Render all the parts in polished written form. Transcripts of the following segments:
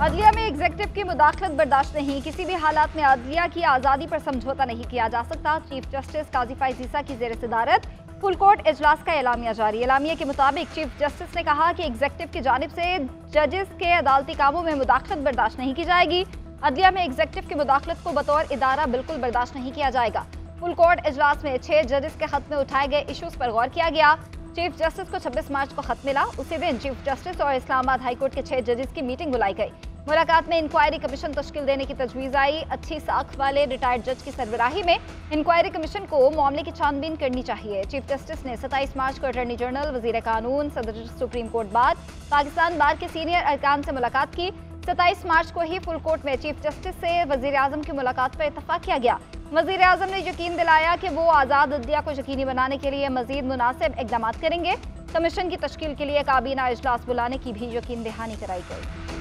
अदलिया में एग्जेक्टिव की मुदाखलत बर्दाश्त नहीं, किसी भी हालात में अदलिया की आज़ादी पर समझौता नहीं किया जा सकता। चीफ जस्टिस काजी फैज़ ईसा की ज़ेर सदारत फुल कोर्ट इजलास का एलामिया जारी। एलामिया के मुताबिक चीफ जस्टिस ने कहा कि एग्जेक्टिव की जानिब से जजेस के अदालती कामों में मुदाखलत बर्दाश्त नहीं की जाएगी। अदलिया में एग्जेक्टिव की मुदाखलत को बतौर इदारा बिल्कुल बर्दाश्त नहीं किया जाएगा। फुल कोर्ट इजलास में 6 जजेस के खत में उठाए गए इशूज़ पर गौर किया गया। चीफ जस्टिस को 26 मार्च को खत मिला। उसी दिन चीफ जस्टिस और इस्लामाबाद हाईकोर्ट के 6 जजेस की मीटिंग बुलाई गई। मुलाकात में इंक्वायरी कमीशन तश्कील देने की तजवीज़ आई। अच्छी साख वाले रिटायर्ड जज की सरबराही में इंक्वायरी कमीशन को मामले की छानबीन करनी चाहिए। चीफ जस्टिस ने 27 मार्च को अटॉर्नी जनरल, वजीर कानून, सदर सुप्रीम कोर्ट बार, पाकिस्तान बार के सीनियर अरकान से मुलाकात की। 27 मार्च को ही फुल कोर्ट में चीफ जस्टिस से वजीर आजम की मुलाकात पर इतफाक किया गया। वजीर आजम ने यकीन दिलाया कि वो आज़ाद अदलिया को यकीनी बनाने के लिए मजीद मुनासिब इकदाम करेंगे। कमीशन की तश्कील के लिए काबीना इजलास बुलाने की भी यकीन दहानी कराई गई।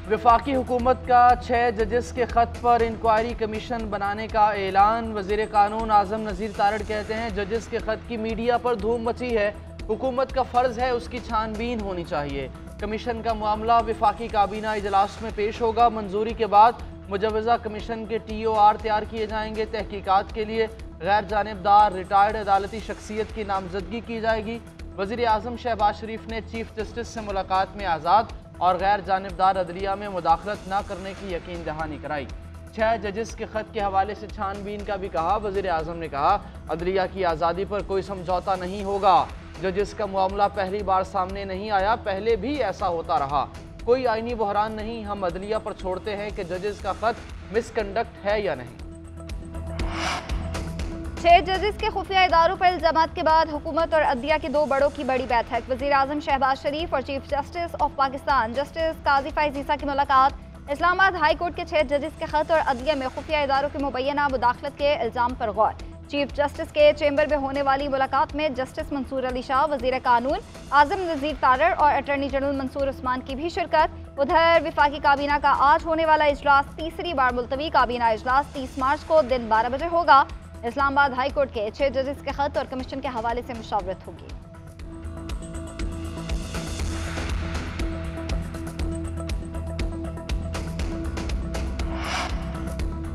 वफाकी हुकूमत का 6 जजेस के खत पर इंक्वायरी कमीशन बनाने का ऐलान। वजीर कानून आजम नज़ीर तारड़ कहते हैं जजेस के खत की मीडिया पर धूम मची है, हुकूमत का फ़र्ज़ है उसकी छानबीन होनी चाहिए। कमीशन का मामला वफाकी काबीना इजलास में पेश होगा। मंजूरी के बाद मुजवज़ा कमीशन के TOR तैयार किए जाएंगे। तहकीकात के लिए गैर जानिबदार रिटायर्ड अदालती शख्सियत की नामजदगी की जाएगी। वज़ीर आज़म शहबाज शरीफ ने चीफ जस्टिस से मुलाकात में आज़ाद और गैर जानिबदार अदलिया में मुदाखलत न करने की यकीन दहानी कराई। 6 जजेस के खत के हवाले से छानबीन का भी कहा। वज़ीर आज़म ने कहा अदलिया की आज़ादी पर कोई समझौता नहीं होगा। जजेस का मामला पहली बार सामने नहीं आया, पहले भी ऐसा होता रहा। कोई आईनी बहरान नहीं, हम अदलिया पर छोड़ते हैं कि जजेस का खत मिसकंडक्ट है या नहीं। 6 जजेस के खुफिया इदारों पर इल्जामात के बाद हुकूमत और अदलिया के 2 बड़ों की बड़ी बैठक। वज़ीर आज़म शहबाज शरीफ और chief justice of Pakistan justice Qazi Faez Isa की मुलाकात। इस्लामाबाद हाई कोर्ट के 6 जजेस के खत और अदलिया में खुफिया इदारों की मुबैना मुदाखलत के इल्ज़ाम पर गौर। चीफ जस्टिस के चैम्बर में होने वाली मुलाकात में जस्टिस मंसूर अली शाह, वज़ीर कानून आज़म नज़ीर तारड़ और अटॉर्नी जनरल मंसूर उस्मान की भी शिरकत। उधर वफाकी काबीना का आज होने वाला इजलास तीसरी बार मुलतवी। काबीना इजलास 30 मार्च को दिन 12 बजे होगा। इस्लामाबाद हाई कोर्ट के 6 जजेस के खत और कमीशन के हवाले से मुशावरत होगी।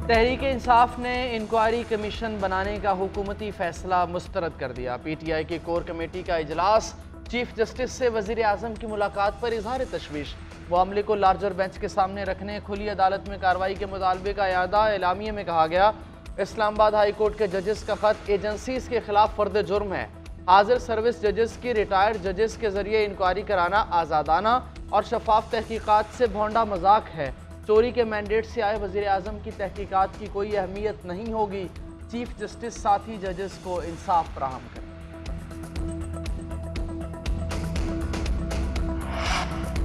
तहरीक इंसाफ ने इंक्वायरी कमीशन बनाने का हुकूमती फैसला मुस्तरद कर दिया। PTI की कोर कमेटी का इजलास, चीफ जस्टिस से वजीर आजम की मुलाकात पर इजहार तशवीश, मामले को लार्जर बेंच के सामने रखने, खुली अदालत में कार्रवाई के मुतालबे का इयादा। एलामिया में कहा गया इस्लामाबाद हाई कोर्ट के जजेस का खत एजेंसीज के खिलाफ फर्द जुर्म है। हाजिर सर्विस जजेस की रिटायर्ड जजेस के जरिए इंक्वायरी कराना आज़ादाना और शफाफ तहकीकात से भोंडा मजाक है। चोरी के मैंडेट से आए वज़ीर आज़म की तहकीकात की कोई अहमियत नहीं होगी। चीफ जस्टिस साथी जजेस को इंसाफ फराहम करें।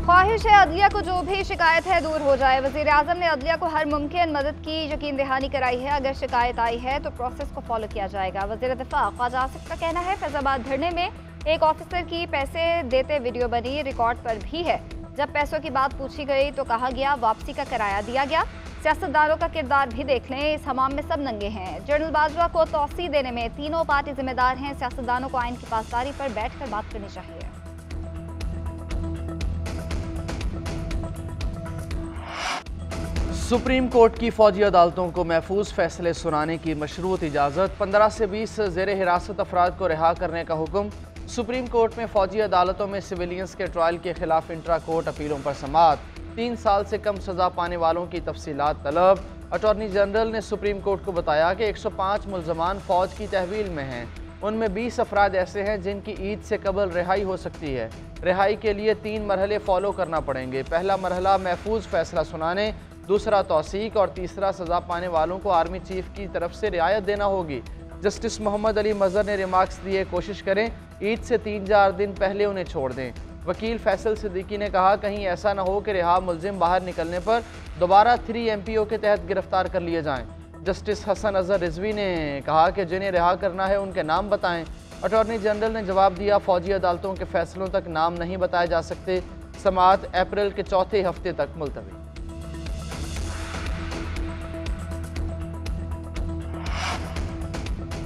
ख्वाहिश है अदलिया को जो भी शिकायत है दूर हो जाए। वज़ीर आज़म ने अदलिया को हर मुमकिन मदद की यकीन दहानी कराई है। अगर शिकायत आई है तो प्रोसेस को फॉलो किया जाएगा। वज़ीर दिफा ख्वाजा आसिफ का कहना है फैज़ाबाद धरने में एक ऑफिसर की पैसे देते वीडियो बनी, रिकॉर्ड पर भी है। जब पैसों की बात पूछी गई तो कहा गया वापसी का किराया दिया गया। सियासतदानों का किरदार भी देख लें, इस हमाम में सब नंगे हैं। जनरल बाजवा को तौसी देने में तीनों पार्टी जिम्मेदार हैं। सियासतदानों को आइन की पासदारी पर बैठ कर बात करनी चाहिए। सुप्रीम कोर्ट की फौजी अदालतों को महफूज फैसले सुनाने की मशरूत इजाज़त। 15 से 20 ज़ेर हिरासत अफराद को रिहा करने का हुक्म। सुप्रीम कोर्ट में फौजी अदालतों में सिविलियंस के ट्रायल के खिलाफ इंट्रा कोर्ट अपीलों पर समाअत। 3 साल से कम सज़ा पाने वालों की तफसीलात तलब। अटॉर्नी जनरल ने सुप्रीम कोर्ट को बताया कि 105 मुल्ज़मान फ़ौज की तहवील में हैं। उनमें 20 अफराद ऐसे हैं जिनकी ईद से कबल रिहाई हो सकती है। रिहाई के लिए 3 मरहले फॉलो करना पड़ेंगे। पहला मरहला महफूज फैसला सुनाने, दूसरा तौसीक और तीसरा सज़ा पाने वालों को आर्मी चीफ की तरफ से रियायत देना होगी। जस्टिस मोहम्मद अली मज़हर ने रिमार्क्स दिए कोशिश करें ईद से 3-4 दिन पहले उन्हें छोड़ दें। वकील फैसल सिद्दीकी ने कहा कहीं ऐसा न हो कि रिहा मुलजिम बाहर निकलने पर दोबारा 3 MPO के तहत गिरफ्तार कर लिए जाएँ। जस्टिस हसन अजहर रिजवी ने कहा कि जिन्हें रिहा करना है उनके नाम बताएं। अटॉर्नी जनरल ने जवाब दिया फौजी अदालतों के फैसलों तक नाम नहीं बताए जा सकते। समाअत अप्रैल के चौथे हफ्ते तक मुलतवी।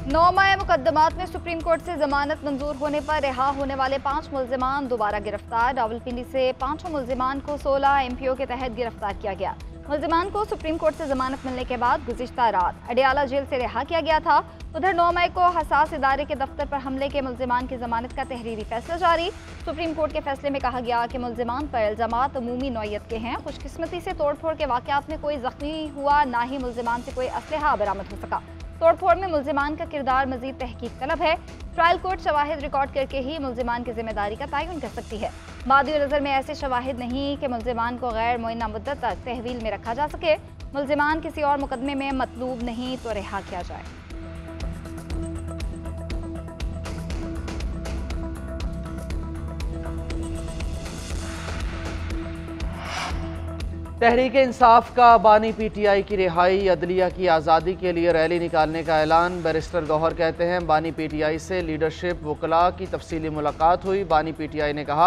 9 मई मुकदमात में सुप्रीम कोर्ट से जमानत मंजूर होने पर रिहा होने वाले 5 मुल्जिमान दोबारा गिरफ्तार। रावलपिंडी से 5 मुल्जिमान को 16 MPO के तहत गिरफ्तार किया गया। मुल्जिमान को सुप्रीम कोर्ट से जमानत मिलने के बाद गुज़िश्ता रात अडियाला जेल से रिहा किया गया था। उधर 9 मई को हसास इदारे के दफ्तर पर हमले के मुल्जिमान की जमानत का तहरीरी फैसला जारी। सुप्रीम कोर्ट के फैसले में कहा गया कि मुल्जिमान पर इल्जामात अमूमी नौयत के हैं। खुशकिस्मती से तोड़फोड़ के वाक़यात में कोई जख्मी हुआ, ना ही मुल्जिमान से कोई असलहा बरामद हो सका। तोड़फोड़ में मुल्जिमान का किरदार मजीद तहकीक तलब है। ट्रायल कोर्ट शवाहिद रिकॉर्ड करके ही मुल्जिमान की जिम्मेदारी का तयन कर सकती है। मादी नज़र में ऐसे शवाहिद नहीं कि मुल्जिमान को गैर मुअय्यना मुद्दत तक तहवील में रखा जा सके। मुल्जिमान किसी और मुकदमे में मतलूब नहीं तो रिहा किया जाए। तहरीक इंसाफ का बानी PTI की रिहाई, अदलिया की आज़ादी के लिए रैली निकालने का ऐलान। बैरिस्टर गौहर कहते हैं बानी PTI से लीडरशिप वकला की तफसीली मुलाकात हुई। बानी PTI ने कहा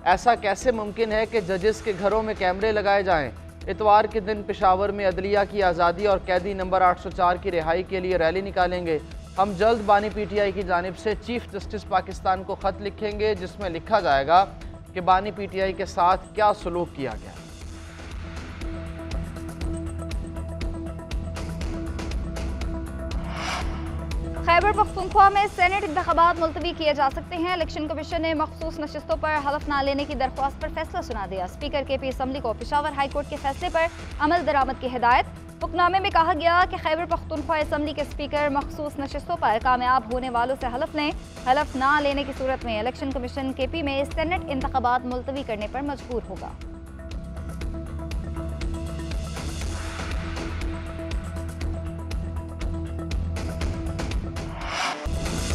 ऐसा कैसे मुमकिन है कि जजेस के घरों में कैमरे लगाए जाएं। इतवार के दिन पेशावर में अदलिया की आज़ादी और कैदी नंबर 804 की रिहाई के लिए रैली निकालेंगे। हम जल्द बानी PTI की जानिब से चीफ जस्टिस पाकिस्तान को ख़त लिखेंगे जिसमें लिखा जाएगा कि बानी PTI के साथ क्या सलूक किया गया। खैबर पख्तूनख्वा में सेनेट इंतखाबात मुलतवी किए जा सकते हैं। इलेक्शन कमीशन ने मखसूस नशिस्तों पर हलफ ना लेने की दरख्वास्त पर फैसला सुना दिया। स्पीकर KP असम्बली को पेशावर हाई कोर्ट के फैसले पर अमल दरामद की हिदायत। हुक्मनामे में कहा गया कि खैबर पख्तूनख्वा असम्बली के स्पीकर मखसूस नशिस्तों पर कामयाब होने वालों से हलफ लें। हलफ ना लेने की सूरत में इलेक्शन कमीशन KP में सेनेट इंतखाबात मुलतवी करने पर मजबूर होगा।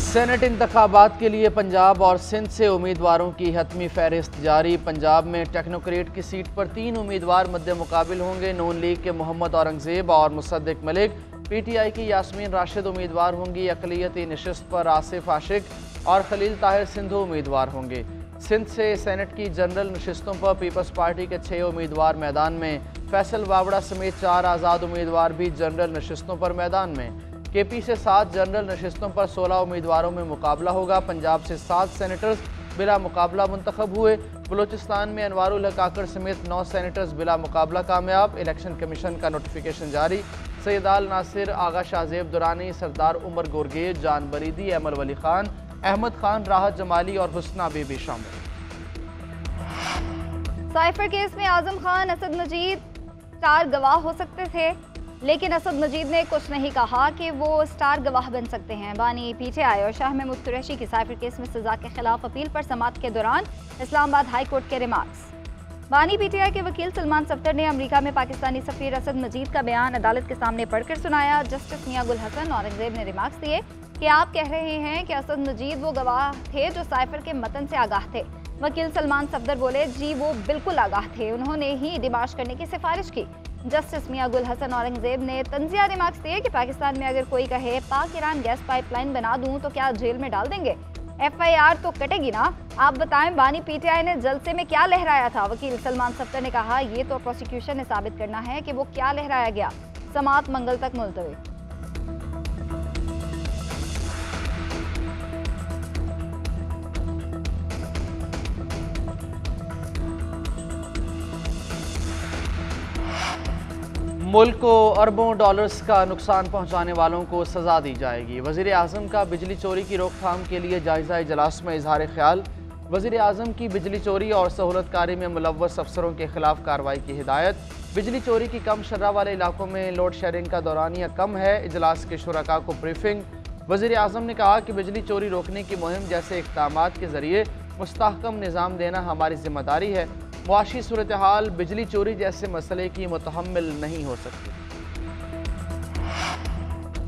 सेनेट इंतखाबात के लिए पंजाब और सिंध से उम्मीदवारों की हतमी फहरिस्त जारी। पंजाब में टेक्नोक्रेट की सीट पर 3 उम्मीदवार मद्दे मुकाबिल होंगे। नून लीग के मोहम्मद औरंगजेब और मुसद्दिक मलिक, PTI की यास्मीन राशिद उम्मीदवार होंगी। अकलियती नशिस्त पर आसिफ आशिक और खलील ताहिर सिंधु उम्मीदवार होंगे। सिंध से सेनेट की जनरल नशिस्तों पर पीपल्स पार्टी के 6 उम्मीदवार मैदान में। फैसल वावड़ा समेत 4 आज़ाद उम्मीदवार भी जनरल नशिस्तों पर मैदान में। KP से 7 जनरल नशिस्तों पर 16 उम्मीदवारों में मुकाबला होगा। पंजाब से 7 सेनेटर्स बिला मुकाबला मुंतखब हुए। बलूचिस्तान में अनवारुल हक काकड़ समेत 9 सेनेटर्स बिला मुकाबला कामयाब। इलेक्शन कमीशन का नोटिफिकेशन जारी। सैयद आल नासिर, आगा शाहजेब दुरानी, सरदार उमर गोरगेज, जान बरीदी, अमर वली खान, अहमद खान, राहत जमाली और हुस्ना बेबी शामिल। साइफर केस में आजम खान, असद मजीद स्टार गवाह हो सकते थे, लेकिन असद मजीद ने कुछ नहीं कहा कि वो स्टार गवाह बन सकते हैं। बानी PTI और शाह महमूद कुरैशी की साइफर केस में सजा के खिलाफ अपील पर समाअत के दौरान इस्लामाबाद हाई कोर्ट के रिमार्क्स। बानी PTI के वकील सलमान सफ्दर ने अमेरिका में पाकिस्तानी सफीर असद मजीद का बयान अदालत के सामने पढ़कर सुनाया। जस्टिस मियां गुल हसन औरंगजेब ने रिमार्क्स दिए कि आप कह रहे हैं कि असद मजीद वो गवाह थे जो साइफर के मतन से आगाह थे। वकील सलमान सफ्दर बोले, जी वो बिल्कुल आगाह थे, उन्होंने ही डिमाश करने की सिफारिश की। जस्टिस मियां गुल हसन औरंगजेब ने तंजिया रिमार्क्स दिए कि पाकिस्तान में अगर कोई कहे पाक ईरान गैस पाइपलाइन बना दूं तो क्या जेल में डाल देंगे? FIR तो कटेगी ना। आप बताएं बानी PTI ने जलसे में क्या लहराया था? वकील सलमान सफ्दर ने कहा, ये तो प्रोसिक्यूशन ने साबित करना है कि वो क्या लहराया गया। समाअत मंगल तक मुलतवी। मुल्क को अरबों डॉलर्स का नुकसान पहुंचाने वालों को सजा दी जाएगी। वज़ीर आज़म का बिजली चोरी की रोकथाम के लिए जायज़ा इजलास में इजहार ख्याल। वज़ीर आज़म की बिजली चोरी और सहूलतकारी में मुलव्वस अफसरों के खिलाफ कार्रवाई की हिदायत। बिजली चोरी की कम शर्रा वाले इलाकों में लोड शेयरिंग का दौरानिया कम है। इजलास के शुरका को ब्रीफिंग। वज़ीर आज़म ने कहा कि बिजली चोरी रोकने की मुहिम जैसे इक़दामात के ज़रिए मुस्तहकम निज़ाम देना हमारी जिम्मेदारी है। मुआशी सूरत हाल बिजली चोरी जैसे मसले की मुतहम्मिल नहीं हो सकती।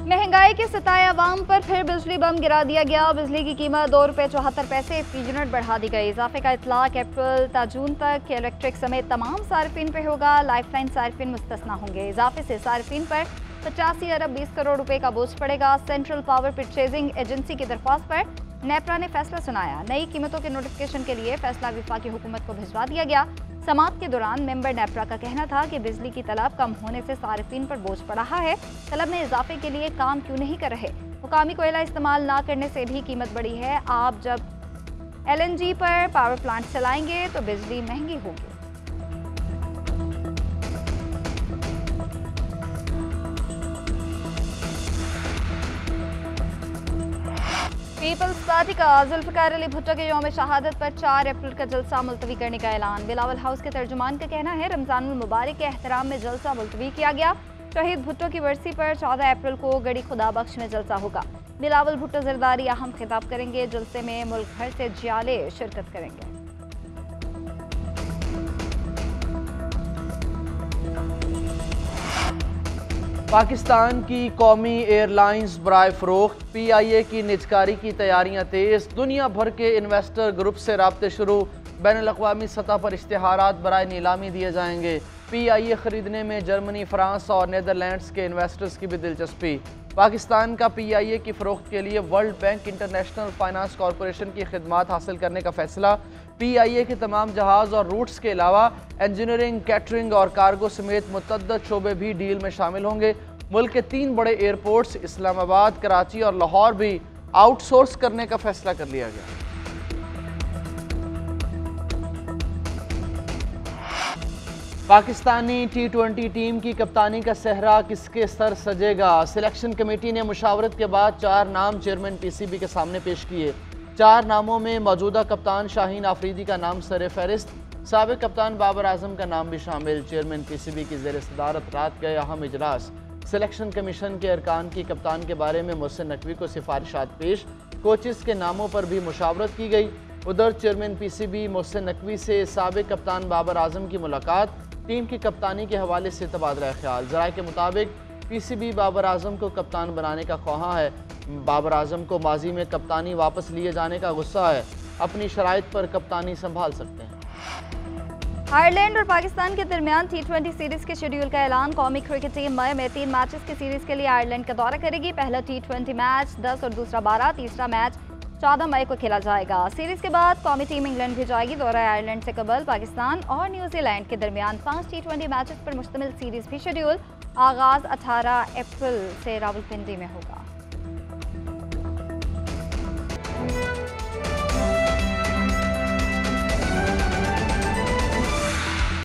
महंगाई के सताए अवाम पर फिर बिजली बम गिरा दिया गया। बिजली की कीमत ₹2.74 फी यूनिट बढ़ा दी गई। इजाफे का इतलाक अप्रैल ता जून तक इलेक्ट्रिक समेत तमाम सार्फिन पे होगा। लाइफलाइन सार्फिन मुस्तस्ना होंगे। इजाफे से सार्फिन पर 85 अरब 20 करोड़ रुपए का बोझ पड़ेगा। सेंट्रल पावर परचेजिंग एजेंसी की दरख्वास्त पर नेपरा ने फैसला सुनाया। नई कीमतों के नोटिफिकेशन के लिए फैसला वफाकी हुकूमत को भिजवा दिया गया। समाअत के दौरान मेंबर नेपरा का कहना था कि बिजली की तलब कम होने से सार्फिन पर बोझ पड़ रहा है। तलब में इजाफे के लिए काम क्यों नहीं कर रहे? मुकामी कोयला इस्तेमाल ना करने से भी कीमत बढ़ी है। आप जब LNG पर पावर प्लांट चलाएंगे तो बिजली महंगी होगी। पीपल्स पार्टी का जुल्फिकार अली भुट्टो के यौम शहादत पर 4 अप्रैल का जलसा मुलतवी करने का ऐलान। बिलावल हाउस के तर्जुमान का कहना है रमजानुल मुबारक के एहतराम में जलसा मुलतवी किया गया। शहीद भुट्टो की बरसी पर 14 अप्रैल को गड़ी खुदा बख्श में जलसा होगा। बिलावल भुट्टो जरदारी अहम खिताब करेंगे। जलसे में मुल्क भर से जियाले शिरकत करेंगे। पाकिस्तान की कौमी एयरलाइंस बराए फ़रोख्त PIA की निजकारी की तैयारियां तेज़। दुनिया भर के इन्वेस्टर ग्रुप से राब्ते शुरू। बैनुल-अक़वामी सतह पर इश्तिहारात बराए नीलामी दिए जाएंगे। PIA खरीदने में जर्मनी, फ्रांस और नीदरलैंड्स के इन्वेस्टर्स की भी दिलचस्पी। पाकिस्तान का PIA की फ़रोख्त के लिए world bank international finance corporation की खिदमात हासिल करने का फैसला। PIA के तमाम जहाज़ और रूट्स के अलावा इंजीनियरिंग, कैटरिंग और कार्गो समेत मुतअद्दिद शोबे भी डील में शामिल होंगे। मुल्क के 3 बड़े एयरपोर्ट्स इस्लामाबाद, कराची और लाहौर भी आउटसोर्स करने का फैसला कर लिया गया। पाकिस्तानी T20 टीम की कप्तानी का सेहरा किसके सर सजेगा? सिलेक्शन कमेटी ने मुशावरत के बाद 4 नाम चेयरमैन PCB के सामने पेश किए। 4 नामों में मौजूदा कप्तान शाहीन आफरीदी का नाम सर फहरिस्त, साबिक कप्तान बाबर आजम का नाम भी शामिल। चेयरमैन PCB की ज़ेर सदारत रात गए अहम इजलास। सिलेक्शन कमीशन के अरकान की कप्तान के बारे में मोहसिन नकवी को सिफारिशात पेश। कोचेस के नामों पर भी मुशावरत की गई। उधर चेयरमैन PCB मोहसिन नकवी से साबिक कप्तान बाबर आजम की मुलाकात। टीम की कप्तानी के हवाले से तबादला ख्याल। ज़राए के मुताबिक PCB बाबर आजम को कप्तान बनाने का ख्वाहां है। बाबर आजम को माजी में कप्तानी वापस लिए जाने का गुस्सा है। अपनी शराइत पर कप्तानी संभाल सकते हैं। आयरलैंड और पाकिस्तान के दरमियान T20 सीरीज के शेड्यूल का ऐलान। कौमी क्रिकेट टीम मई में 3 मैचेस की सीरीज के लिए आयरलैंड का दौरा करेगी। पहला T20 मैच 10 और दूसरा 12, तीसरा मैच 14 मई को खेला जाएगा। सीरीज के बाद कौमी टीम इंग्लैंड भी जाएगी। दौरा आयरलैंड से कबल पाकिस्तान और न्यूजीलैंड के दरमियान 5 T20 मैचेस पर मुश्तमिल सीरीज भी शेड्यूल। आगाज 18 अप्रैल से रावलपिंडी में होगा।